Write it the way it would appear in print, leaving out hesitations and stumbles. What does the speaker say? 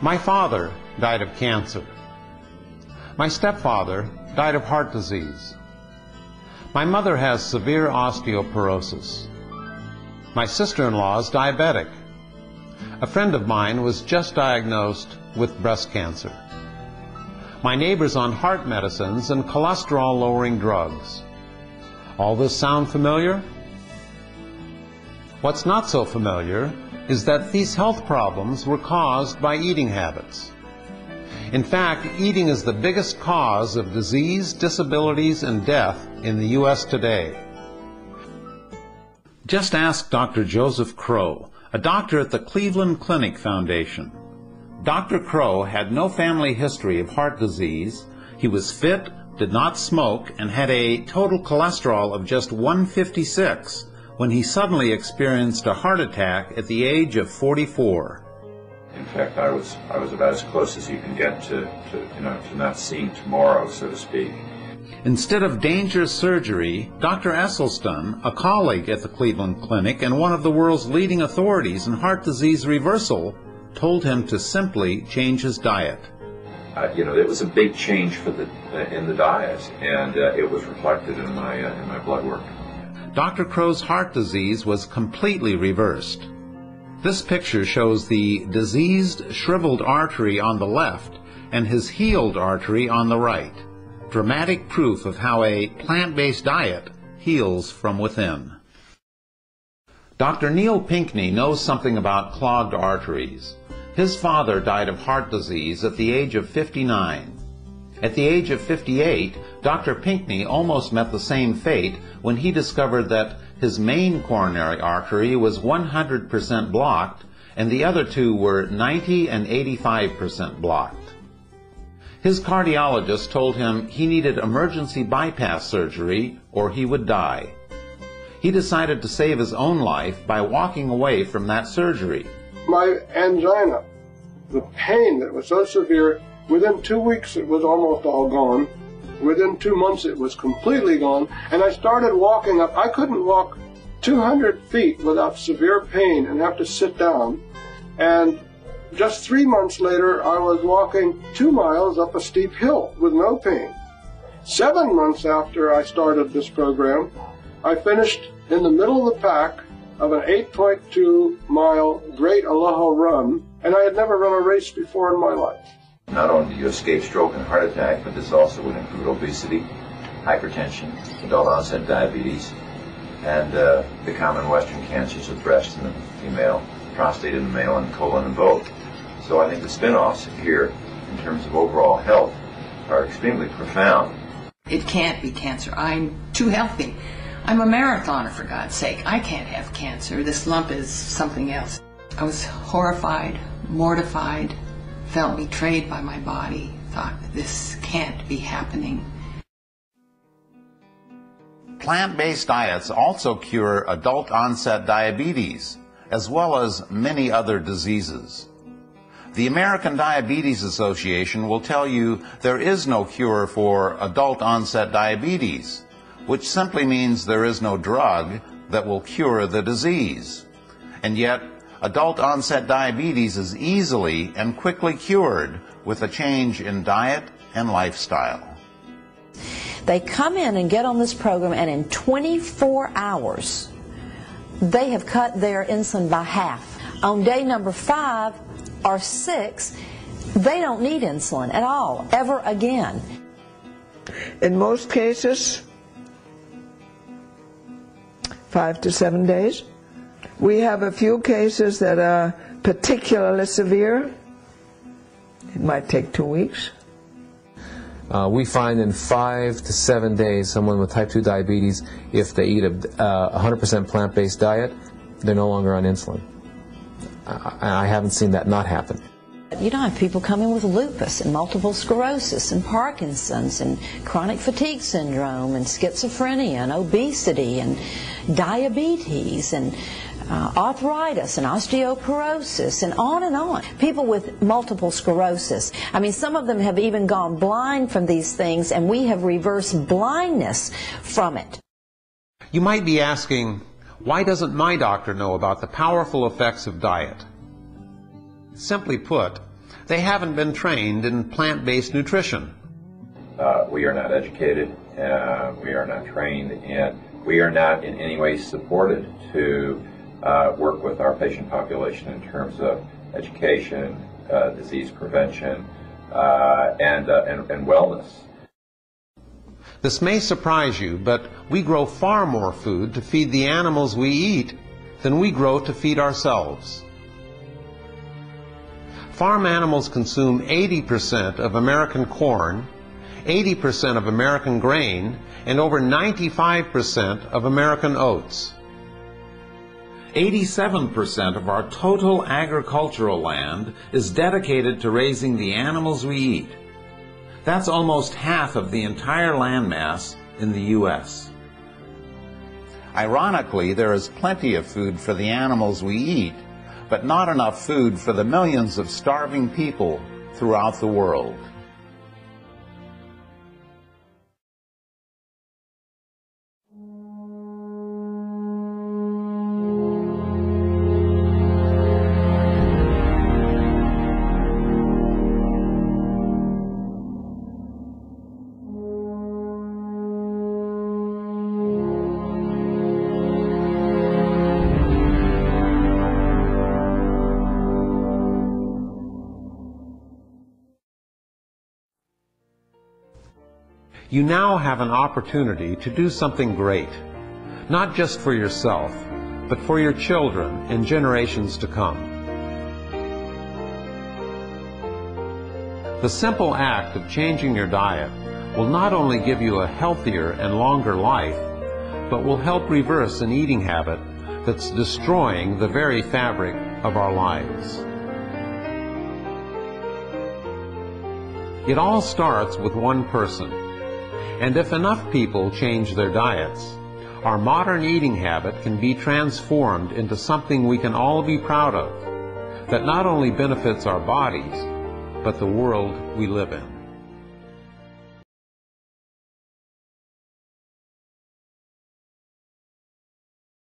My father died of cancer. My stepfather died of heart disease. My mother has severe osteoporosis. My sister-in-law is diabetic. A friend of mine was just diagnosed with breast cancer. My neighbor's on heart medicines and cholesterol-lowering drugs. All this sound familiar? What's not so familiar is that these health problems were caused by eating habits. In fact, eating is the biggest cause of disease, disabilities, and death in the U.S. today. Just ask Dr. Joseph Crow, a doctor at the Cleveland Clinic Foundation. Dr. Crow had no family history of heart disease. He was fit, did not smoke, and had a total cholesterol of just 156 when he suddenly experienced a heart attack at the age of 44. In fact, I was about as close as you can get to not seeing tomorrow, so to speak. Instead of dangerous surgery, Dr. Esselstyn, a colleague at the Cleveland Clinic and one of the world's leading authorities in heart disease reversal, told him to simply change his diet. It was a big change in the diet, and it was reflected in my blood work. Dr. Crow's heart disease was completely reversed. This picture shows the diseased, shriveled artery on the left and his healed artery on the right. Dramatic proof of how a plant-based diet heals from within. Dr. Neil Pinckney knows something about clogged arteries. His father died of heart disease at the age of 59. At the age of 58, Dr. Pinckney almost met the same fate when he discovered that his main coronary artery was 100% blocked and the other two were 90 and 85% blocked. His cardiologist told him he needed emergency bypass surgery or he would die. He decided to save his own life by walking away from that surgery. My angina, the pain that was so severe, within 2 weeks it was almost all gone. Within 2 months it was completely gone, and I started walking up. I couldn't walk 200 feet without severe pain and have to sit down. And just 3 months later, I was walking 2 miles up a steep hill with no pain. 7 months after I started this program, I finished in the middle of the pack of an 8.2-mile Great Aloha run, and I had never run a race before in my life. Not only do you escape stroke and heart attack, but this also would include obesity, hypertension, adult onset diabetes, and the common Western cancers of breast in the female, prostate in the male, and colon in both. So I think the spin-offs here, in terms of overall health, are extremely profound. It can't be cancer. I'm too healthy. I'm a marathoner, for God's sake. I can't have cancer. This lump is something else. I was horrified, mortified, felt betrayed by my body, thought this can't be happening. Plant-based diets also cure adult onset diabetes, as well as many other diseases. The American Diabetes Association will tell you there is no cure for adult onset diabetes, which simply means there is no drug that will cure the disease. And yet, adult onset diabetes is easily and quickly cured with a change in diet and lifestyle. They come in and get on this program, and in 24 hours, they have cut their insulin by half. On day number 5 or 6, they don't need insulin at all, ever again. In most cases, 5 to 7 days. We have a few cases that are particularly severe. It might take 2 weeks. We find in 5 to 7 days someone with type 2 diabetes, if they eat a 100% plant-based diet, they're no longer on insulin. I haven't seen that not happen. You don't have people coming with lupus and multiple sclerosis and Parkinson's and chronic fatigue syndrome and schizophrenia and obesity and diabetes and arthritis and osteoporosis and on and on. People with multiple sclerosis. I mean, some of them have even gone blind from these things, and we have reversed blindness from it. You might be asking, why doesn't my doctor know about the powerful effects of diet? Simply put, They haven't been trained in plant-based nutrition. We are not educated, we are not trained, and we are not in any way supported to work with our patient population in terms of education, disease prevention, and wellness. This may surprise you, but we grow far more food to feed the animals we eat than we grow to feed ourselves. Farm animals consume 80% of American corn, 80% of American grain, and over 95% of American oats. 87% of our total agricultural land is dedicated to raising the animals we eat. That's almost half of the entire landmass in the U.S. Ironically, there is plenty of food for the animals we eat, but not enough food for the millions of starving people throughout the world. You now have an opportunity to do something great, not just for yourself, but for your children and generations to come. The simple act of changing your diet will not only give you a healthier and longer life, but will help reverse an eating habit that's destroying the very fabric of our lives. It all starts with one person. And if enough people change their diets, our modern eating habit can be transformed into something we can all be proud of, that not only benefits our bodies, but the world we live in.